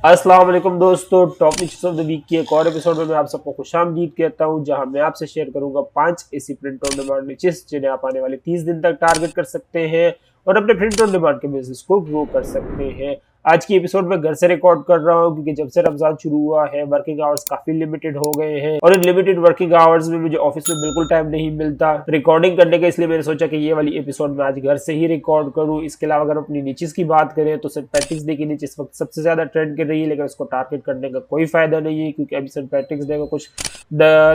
अस्सलाम वालेकुम दोस्तों, top news of the week की एक और एपिसोड में मैं आप सबको खुशामदीद कहता हूं, जहां मैं आपसे शेयर करूंगा 5 ऐसी प्रिंट ऑन डिमांड निचेस जिन्हें आप आने वाले 30 दिन तक टारगेट कर सकते हैं और अपने प्रिंट ऑन डिमांड के बिजनेस को ग्रो कर सकते हैं। आज की एपिसोड में घर से रिकॉर्ड कर रहा हूं क्योंकि जब से रमजान शुरू हुआ है वर्किंग आवर्स काफी लिमिटेड हो गए हैं और इन लिमिटेड वर्किंग आवर्स में मुझे ऑफिस में बिल्कुल टाइम नहीं मिलता रिकॉर्डिंग करने का, इसलिए मैंने सोचा कि ये वाली एपिसोड में आज घर से ही रिकॉर्ड करूं। इसके अलावा अगर अपनी नीचेस की बात करें तो सेंट पैट्रिक्स डे की नीचे इस वक्त सबसे ज्यादा ट्रेंड कर रही है, लेकिन उसको टारगेट करने का कोई फायदा नहीं है क्योंकि अभी सेंट पैट्रिक्स डे का कुछ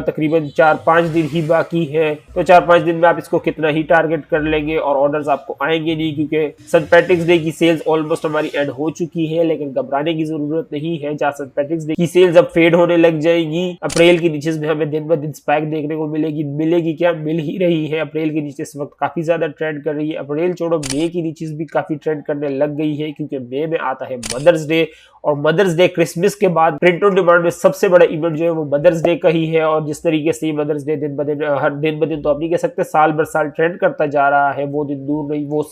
तकरीबन 4-5 दिन ही बाकी है। तो 4-5 दिन में आप इसको कितना ही टारगेट कर लेंगे और ऑर्डर्स आपको आएंगे नहीं, क्योंकि सेंट पैट्रिक्स डे की सेल्स ऑलमोस्ट हमारी एंड हो चुकी है। लेकिन घबराने की जरूरत नहीं है, जहां सेंट पैट्रिक्स डे की सेल्स अब फेड होने लग जाएगी। अप्रैल की नीचे में हमें दिन ब दिन स्पाइक देखने को मिलेगी क्या, मिल ही रही है। अप्रैल के नीचे इस वक्त काफी ज्यादा ट्रेंड कर रही है। अप्रैल छोड़ो, मई की नीचे भी काफी ट्रेंड करने लग गई है क्योंकि मई में आता है मदर्स डे और मदर्स डे क्रिसमस के बाद प्रिंट ऑन डिमांड में सबसे बड़ा इवेंट जो है वो मदर्स डे का ही है। और जिस तरीके से मदर्स डे दिन ब दिन हर दिन ब दिन तो आप नहीं कह सकते, साल भर साल ट्रेंड करता जा रहा है। वो दिन दूर नहीं, वो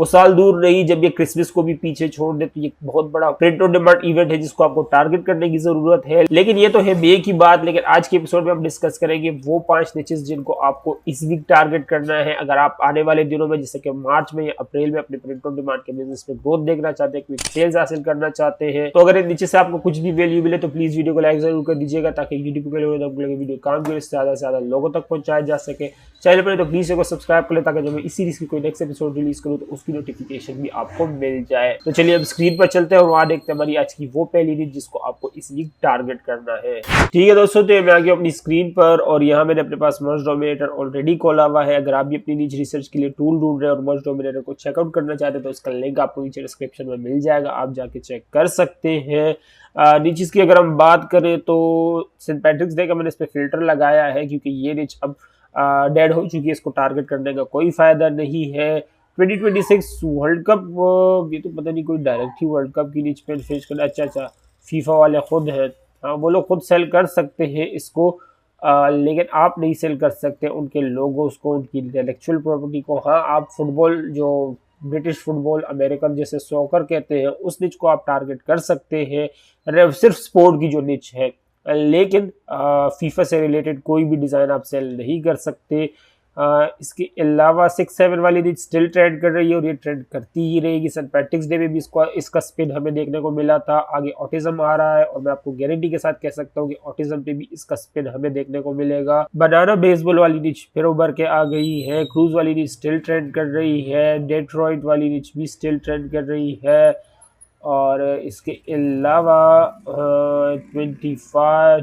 साल दूर नहीं जब ये क्रिसमस को भी पीछे छोड़ दे। तो ये बहुत बड़ा प्रिंट ऑन डिमांड इवेंट है जिसको आपको टारगेट करने की जरूरत है। लेकिन ये तो है मई की बात। लेकिन आज के एपिसोड में हम डिस्कस करेंगे वो 5 निचेस जिनको आपको इस वीक टारगेट करना है अगर आप आने वाले दिनों में जैसे कि मार्च में या अप्रैल में अपने प्रिंट ऑन डिमांड के बिजनेस में ग्रोथ देखना चाहते हैं, क्विक सेल्स हासिल करना चाहते हैं। तो अगर नीचे से आपको कुछ भी वैल्यू मिले तो प्लीज वीडियो को लाइक जरूर कर दीजिएगा ताकि यूट्यूब के लिए वीडियो काम करे, ज्यादा से ज्यादा लोगों तक पहुंचाया जा सके। चैनल पर तो प्लीज सब्सक्राइब कर ले ताकि जब मैं इस सीरीज की कोई नेक्स्ट एपिसोड रिलीज करूं तो उसकी नोटिफिकेशन भी आपको मिल जाए। तो चलिए अब स्क्रीन पर चलते हैं और वहां देखते हैं हमारी आज की वो पहली रीच जिसको आपको इस वीक टारगेट करना है। ठीक है दोस्तों, तो मैं आ गया अपनी स्क्रीन पर और यहाँ मैंने अपने पास मर्ज डोमिनेटर ऑलरेडी खोला हुआ है। अगर आप भी अपनी नीच रिसर्च के लिए टूल ढूंढ रहे हैं और मर्ज डोमिनेटर को चेकआउट करना चाहते हैं तो इसका लिंक आपको नीचे डिस्क्रिप्शन में मिल जाएगा, आप जाके चेक कर सकते हैं। नीचे की अगर हम बात करें तो सेंट पैट्रिक्स डे का मैंने इस पर फिल्टर लगाया है क्योंकि ये नीच अब डेड हो चुकी है, इसको टारगेट करने का कोई फायदा नहीं है। 2026 वर्ल्ड कप, ये तो पता नहीं कोई डायरेक्ट ही वर्ल्ड कप की नीच पे फिनिश करना। अच्छा, फीफा वाले खुद हैं, हाँ वो लोग खुद सेल कर सकते हैं इसको, लेकिन आप नहीं सेल कर सकते उनके लोगोस को, उनकी इंटेलेक्चुअल प्रॉपर्टी को। हाँ आप फुटबॉल, जो ब्रिटिश फुटबॉल, अमेरिकन जैसे सॉकर कहते हैं, उस निच को आप टारगेट कर सकते हैं, सिर्फ स्पोर्ट की जो निच है। लेकिन फीफा से रिलेटेड कोई भी डिज़ाइन आप सेल नहीं कर सकते। इसके अलावा 6-7 वाली रीच स्टिल ट्रेंड कर रही है और ये ट्रेंड करती ही रहेगी। सेंट पैट्रिक्स डे में भी इसका स्पिन हमें देखने को मिला था। आगे ऑटिज्म आ रहा है और मैं आपको गारंटी के साथ कह सकता हूँ कि ऑटिज्म पे भी इसका स्पिन हमें देखने को मिलेगा। बनाना बेसबॉल वाली रीच फिर उभर के आ गई है। क्रूज वाली रीच स्टिल ट्रेंड कर रही है। डेट्रॉइट वाली रीच भी स्टिल ट्रेंड कर रही है। और इसके अलावा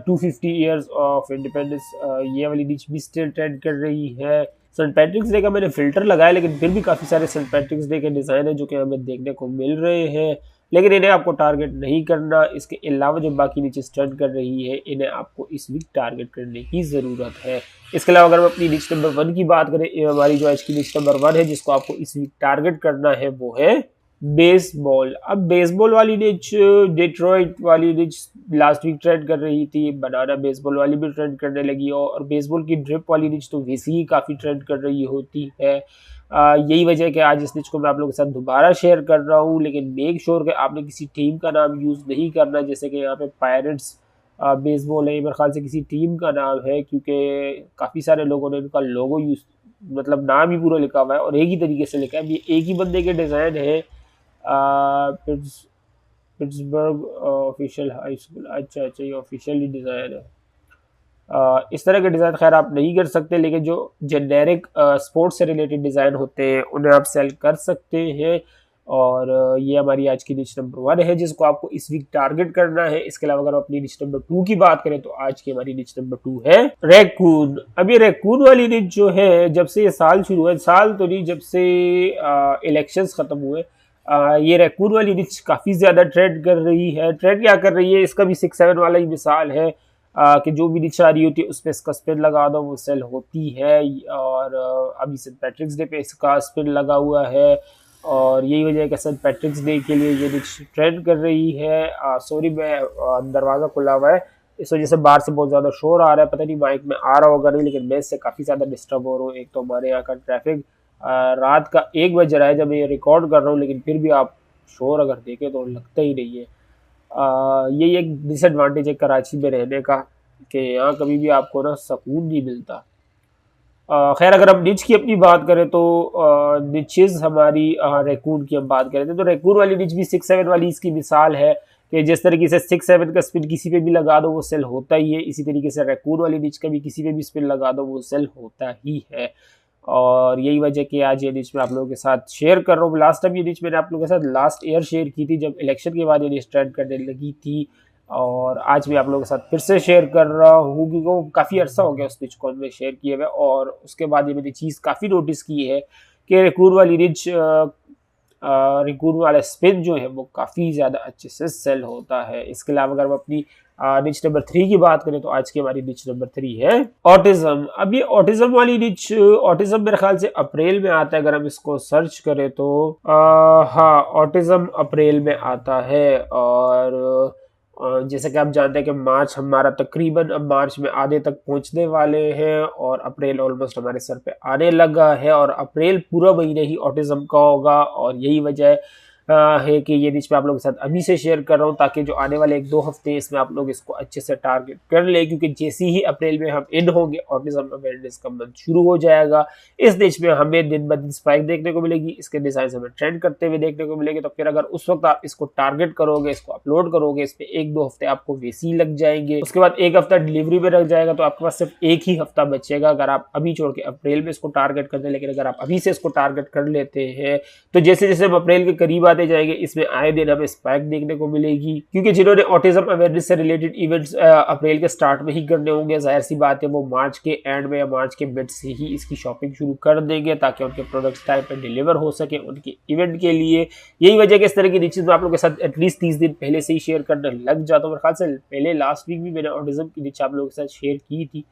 250 ईयर्स ऑफ इंडिपेंडेंस, ये वाली नीच भी स्टिल ट्रेंड कर रही है। सेंट पैट्रिक्स डे का मैंने फिल्टर लगाया लेकिन फिर भी काफ़ी सारे सेंट पैट्रिक्स डे के डिज़ाइन है जो कि हमें देखने को मिल रहे हैं, लेकिन इन्हें आपको टारगेट नहीं करना। इसके अलावा जो बाकी नीचे स्टैंड कर रही है इन्हें आपको इस वीक टारगेट करने की ज़रूरत है। इसके अलावा अगर हम अपनी नीच नंबर 1 की बात करें, हमारी जो आज की नीच नंबर 1 है जिसको आपको इस वीक टारगेट करना है वो है बेसबॉल। अब बेसबॉल वाली निच, डेट्रॉइट वाली निच लास्ट वीक ट्रेंड कर रही थी, बनाना बेसबॉल वाली भी ट्रेंड करने लगी और बेसबॉल की ड्रिप वाली निच तो वैसे ही काफ़ी ट्रेंड कर रही होती है। यही वजह है कि आज इस निच को मैं आप लोगों के साथ दोबारा शेयर कर रहा हूँ, लेकिन मेक श्योर कि आपने किसी टीम का नाम यूज़ नहीं करना। जैसे कि यहाँ पे पायरेट्स बेसबॉल है, मेरे ख्याल से किसी टीम का नाम है क्योंकि काफ़ी सारे लोगों ने इनका लोगो यूज़, मतलब नाम ही पूरा लिखा हुआ है और एक ही तरीके से लिखा है। ये एक ही बंदे के डिज़ाइन है, पिट्सबर्ग ऑफिशियल हाई स्कूल। अच्छा, ये ऑफिशियली डिज़ाइन है। इस तरह के डिज़ाइन खैर आप नहीं कर सकते, लेकिन जो जेनेरिक स्पोर्ट्स से रिलेटेड डिज़ाइन होते हैं उन्हें आप सेल कर सकते हैं। और ये हमारी आज की निच नंबर 1 है जिसको आपको इस वीक टारगेट करना है। इसके अलावा अगर अपनी निच नंबर 2 की बात करें तो आज की हमारी निच नंबर 2 है रैकून। अब ये रैकून वाली निच जो है, जब से ये साल शुरू है, साल तो नहीं, जब से इलेक्शंस खत्म हुए, ये रैकून वाली निच काफ़ी ज़्यादा ट्रेंड कर रही है। ट्रेंड क्या कर रही है, इसका भी 6-7 वाला ही मिसाल है कि जो भी निच आ रही होती है उस पर इसका स्पिन लगा दो, वो सेल होती है। और अभी सेंट पैट्रिक्स डे पे इसका स्पिन लगा हुआ है और यही वजह है कि सेंट पैट्रिक्स डे के लिए ये निच ट्रेंड कर रही है। सॉरी, मैं दरवाज़ा खुला हुआ है, इस वजह से बाहर से बहुत ज़्यादा शोर आ रहा है। पता नहीं माइक में आ रहा होगा नहीं, लेकिन मैं इससे काफ़ी ज़्यादा डिस्टर्ब हो रहा हूँ। एक तो हमारे यहाँ का ट्रैफिक, रात का 1 बज रहा है जब मैं ये रिकॉर्ड कर रहा हूँ, लेकिन फिर भी आप शोर अगर देखें तो लगता ही नहीं है। यही एक डिसएडवांटेज है कराची में रहने का कि यहाँ कभी भी आपको ना सुकून नहीं मिलता। खैर अगर हम निच की अपनी बात करें तो निचेस हमारी रैकून की हम बात करें तो रैकून वाली निच भी 6-7 वाली इसकी मिसाल है कि जिस तरीके से 6-7 का स्पिन किसी पे भी लगा दो वो सेल होता ही है, इसी तरीके से रैकून वाली निच का भी किसी पे भी स्पिन लगा दो वो सेल होता ही है। और यही वजह कि आज ये निच मैं आप लोगों के साथ शेयर कर रहा हूँ। लास्ट टाइम ये निच मैंने आप लोगों के साथ लास्ट ईयर शेयर की थी जब इलेक्शन के बाद ये निच ट्रेंड करने लगी थी, और आज मैं आप लोगों के साथ फिर से शेयर कर रहा हूँ क्योंकि वो काफ़ी अर्सा हो गया उस निच को मैं शेयर किए हुए। और उसके बाद ये मैंने चीज़ काफ़ी नोटिस की है कि रिकूर वाली निच रिकूर वाला स्पिन जो है वो काफ़ी ज़्यादा अच्छे से सेल होता है। इसके अलावा अगर हम अपनी निच नंबर 3 की बात करें तो आज की हमारी निच नंबर 3 है ऑटिज्म। अब ये ऑटिज्म वाली निच, ऑटिज्म मेरे ख्याल से अप्रैल में आता है अगर हम इसको सर्च करें तो। हाँ, ऑटिज्म अप्रैल में आता है। और जैसा कि आप जानते हैं कि मार्च हमारा तकरीबन अब मार्च में आधे तक पहुंचने वाले हैं और अप्रैल ऑलमोस्ट हमारे सर पे आने लगा है, और अप्रैल पूरा महीने ही ऑटिज्म का होगा। और यही वजह है कि ये निच मैं आप लोगों के साथ अभी से शेयर कर रहा हूँ ताकि जो आने वाले 1-2 हफ्ते इसमें आप लोग इसको अच्छे से टारगेट कर ले, क्योंकि जैसे ही अप्रैल में हम इन होंगे ऑटिज्म अवेयरनेस का मंथ शुरू हो जाएगा। इस निच में हमें दिन ब दिन स्पाइक देखने को मिलेगी, इसके डिजाइन हमें ट्रेंड करते हुए देखने को मिलेंगे। तो फिर अगर उस वक्त आप इसको टारगेट करोगे, इसको अपलोड करोगे, इस पर 1-2 हफ्ते आपको वैसे ही लग जाएंगे, उसके बाद 1 हफ्ता डिलीवरी में लग जाएगा, तो आपके पास सिर्फ 1 ही हफ्ता बचेगा अगर आप अभी छोड़ के अप्रैल में इसको टारगेट करते हैं। लेकिन अगर आप अभी से इसको टारगेट कर लेते हैं तो जैसे जैसे हम अप्रैल के करीब आते जाएंगे इसमें आए दिन हमें स्पाइक देखने को मिलेगी, क्योंकि जिन्होंने ऑटिज्म अवेयरनेस से रिलेटेड इवेंट्स अप्रैल के स्टार्ट में ही करने होंगे, जाहिर सी बात है वो मार्च के एंड में या मार्च के मिड से ही इसकी शॉपिंग शुरू कर देंगे ताकि उनके प्रोडक्ट्स टाइम पर डिलीवर हो सके उनके इवेंट के लिए। यही वजह कि इस तरह की नीचेज मैं आप लोगों के साथ एटलीस्ट 30 दिन पहले से ही शेयर करने लग जाता हूँ। मेरे ख्याल से पहले लास्ट वीक भी मैंने ऑटिज्म की नीचे आप लोगों के साथ शेयर की थी,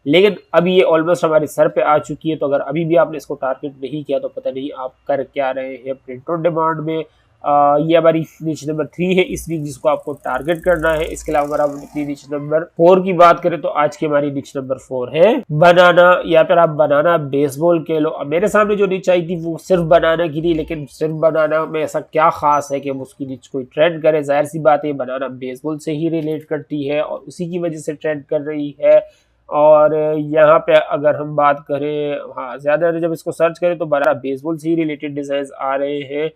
लेकिन अभी ये ऑलमोस्ट हमारे सर पे आ चुकी है। तो अगर अभी भी आपने इसको टारगेट नहीं किया तो पता नहीं आप कर क्या रहे हैं प्रिंट ऑन डिमांड में। ये हमारी निच नंबर 3 है इस वीक जिसको आपको टारगेट करना है। इसके अलावा अगर आप अपनी निच नंबर 4 की बात करें तो आज की हमारी निच नंबर 4 है बनाना, या फिर आप बनाना बेसबॉल कह लो। अब मेरे सामने जो निच आई थी वो सिर्फ बनाना की थी, लेकिन सिर्फ बनाना में ऐसा क्या खास है कि उसकी निच कोई ट्रेंड करे। जाहिर सी बात है बनाना बेसबॉल से ही रिलेट करती है और उसी की वजह से ट्रेंड कर रही है। और यहाँ पे अगर हम बात करें, हाँ ज़्यादा जब इसको सर्च करें तो बड़ा बेसबॉल से ही रिलेटेड डिज़ाइन आ रहे हैं।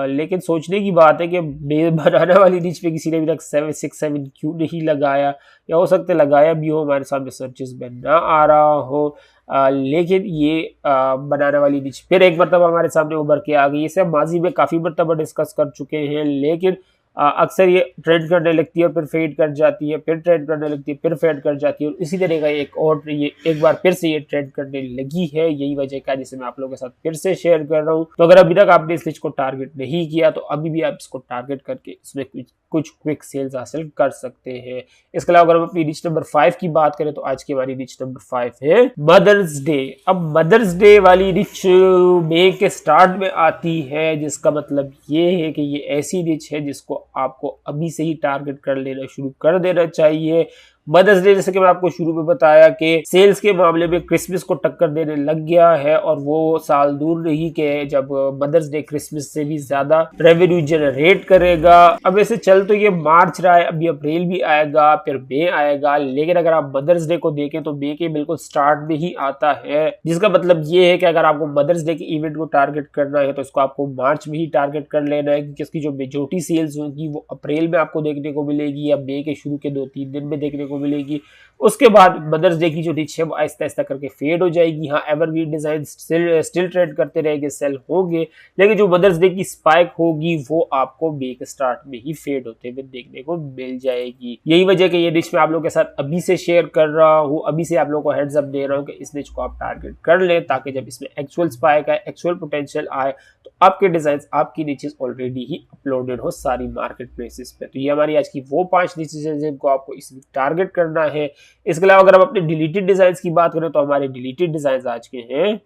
लेकिन सोचने की बात है कि बनाना वाली निच पे किसी ने भी तक 767 क्यों नहीं लगाया, या हो सकता है लगाया भी हो हमारे सामने सर्चेस में ना आ रहा हो। लेकिन ये बनाना वाली निच फिर एक मरतबा हमारे सामने उभर के आ गई। इसे हम माजी में काफ़ी मरतबा डिस्कस कर चुके हैं, लेकिन अक्सर ये ट्रेंड करने लगती है और फिर फेड कर जाती है, फिर ट्रेंड करने लगती है, फिर फेड कर जाती है, और इसी तरह का ये एक बार फिर से ये ट्रेंड करने लगी है। यही वजह का जिसे मैं आप लोगों के साथ फिर से शेयर कर रहा हूँ। तो अगर अभी तक आपने इस निच को टारगेट नहीं किया तो अभी भी आप इसको टारगेट करके इसमें कुछ क्विक सेल्स हासिल कर सकते हैं। इसके अलावा अगर हम अपनी निच नंबर 5 की बात करें तो आज की हमारी निच नंबर 5 है मदर्स डे। अब मदर्स डे वाली निच मई के स्टार्ट में आती है, जिसका मतलब ये है कि ये ऐसी निच है जिसको आपको अभी से ही टारगेट कर लेना शुरू कर देना चाहिए। मदर्स डे जैसे कि मैं आपको शुरू में बताया कि सेल्स के मामले में क्रिसमस को टक्कर देने लग गया है, और वो साल दूर नहीं के जब मदर्स डे क्रिसमस से भी ज्यादा रेवेन्यू जनरेट करेगा। अब ऐसे चल तो ये मार्च रहा है, अभी अप्रैल भी आएगा, फिर मई आएगा, लेकिन अगर आप मदर्स डे को देखें तो मई के बिल्कुल स्टार्ट में ही आता है, जिसका मतलब ये है कि अगर आपको मदर्स डे के इवेंट को टारगेट करना है तो इसको आपको मार्च में ही टारगेट कर लेना है, क्योंकि इसकी जो मेजॉरिटी सेल्स होगी वो अप्रैल में आपको देखने को मिलेगी या मई के शुरू के 2-3 दिन में देखने को मिलेगी। उसके बाद मदर्स डे की जो निच है वो आहिस्ता आहिस्ता करके फेड हो जाएगी। हाँ, एवरग्रीन डिजाइन स्टिल ट्रेड करते रहेंगे, सेल होंगे, लेकिन जो मदर्स डे की स्पाइक होगी वो आपको मई के स्टार्ट में ही फेड होते हुए देखने को मिल जाएगी। यही वजह कि ये निच मैं आप लोगों के साथ अभी से शेयर कर रहा हूँ, अभी से आप लोगों को हेड्स अप दे रहा हूँ कि इस निच को आप टारगेट कर ले, ताकि जब इसमें एक्चुअल स्पाइक आए, एक्चुअल पोटेंशियल आए, तो आपके डिजाइन आपकी नीचेस ऑलरेडी ही अपलोडेड हो सारी मार्केट प्लेसेस पे। तो ये हमारी आज की वो 5 नीचेस हैं जिनको आपको इसमें टारगेट करना है। इसके अलावा अगर हम अपने डिलीटेड डिजाइन की बात करें तो हमारे डिलीटेड डिजाइन आज के हैं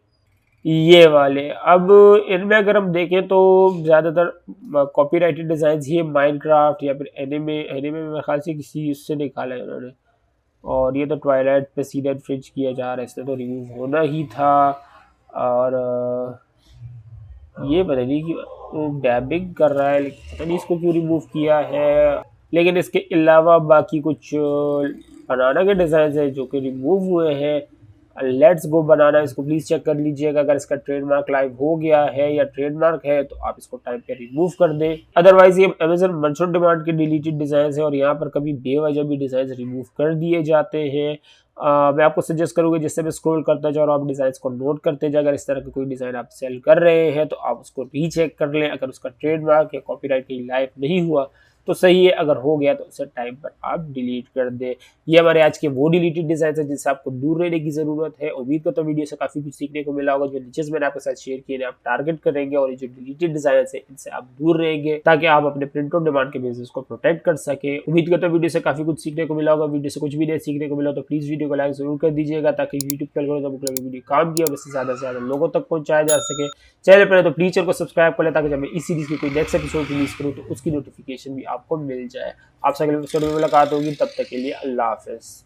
ये वाले। अब इनमें अगर हम देखें तो ज्यादातर कॉपीराइटेड डिजाइन ही है, माइनक्राफ्ट या फिर एनिमे में मेरे ख्याल से किसी उससे निकाला है उन्होंने। और ये तो ट्वाइलाइट पे सीधा फ्रिज किया जा रहा है, इसमें तो रिव्यू होना ही था। और ये पता नहीं कि डैबिंग कर रहा है, लेकिन पता नहीं इसको क्यों रिमूव किया है। लेकिन इसके अलावा बाकी कुछ बनाना के डिज़ाइन है जो कि रिमूव हुए हैं। लेट्स गो बनाना, इसको प्लीज़ चेक कर लीजिएगा। अगर इसका ट्रेडमार्क लाइव हो गया है या ट्रेडमार्क है तो आप इसको टाइम पे रिमूव कर दें। अदरवाइज ये अमेजन मंच ऑन डिमांड के डिलीटेड डिज़ाइन है और यहाँ पर कभी बेवजह भी डिज़ाइन रिमूव कर दिए जाते हैं। मैं आपको सजेस्ट करूँगा जिससे मैं स्क्रॉल करता जाऊँ और आप डिज़ाइन को नोट करते जाए। अगर इस तरह का कोई डिज़ाइन आप सेल कर रहे हैं तो आप उसको रीचेक कर लें। अगर उसका ट्रेडमार्क या कॉपीराइट कहीं लाइव नहीं हुआ तो सही है, अगर हो गया तो उसे टाइम पर आप डिलीट कर दें। ये हमारे आज के वो डिलीटेड डिज़ाइन है जिनसे आपको दूर रहने की ज़रूरत है। उम्मीद करता हूँ वीडियो से काफ़ी कुछ सीखने को मिला होगा। जो नीचे मैंने आपके साथ शेयर किए आप टारगेट करेंगे और ये जो डिलीटेड डिज़ाइन है इनसे आप दूर रहेंगे ताकि आप अपने प्रिंट ऑन डिमांड के बिजनेस को प्रोटेक्ट कर सके। उम्मीद करता हूँ वीडियो से काफ़ी कुछ सीखने को मिला होगा। वीडियो से कुछ भी नहीं सीखने को मिला तो प्लीज़ वीडियो को लाइक जरूर कर दीजिएगा ताकि यूट्यूब के एल्गोरिथम वीडियो काम किया और इससे ज़्यादा से ज़्यादा लोगों तक पहुँचाया जा सके। चैनल पर तो प्लीज चैनल को सब्सक्राइब कर लें ताकि जब मैं इस सीरीज की कोई नेक्स्ट एपिसोड रिलीज करूँ तो उसकी नोटिफिकेशन भी आपको मिल जाए। आपसे अगले एपिसोड में मुलाकात होगी, तब तक के लिए अल्लाह हाफिज़।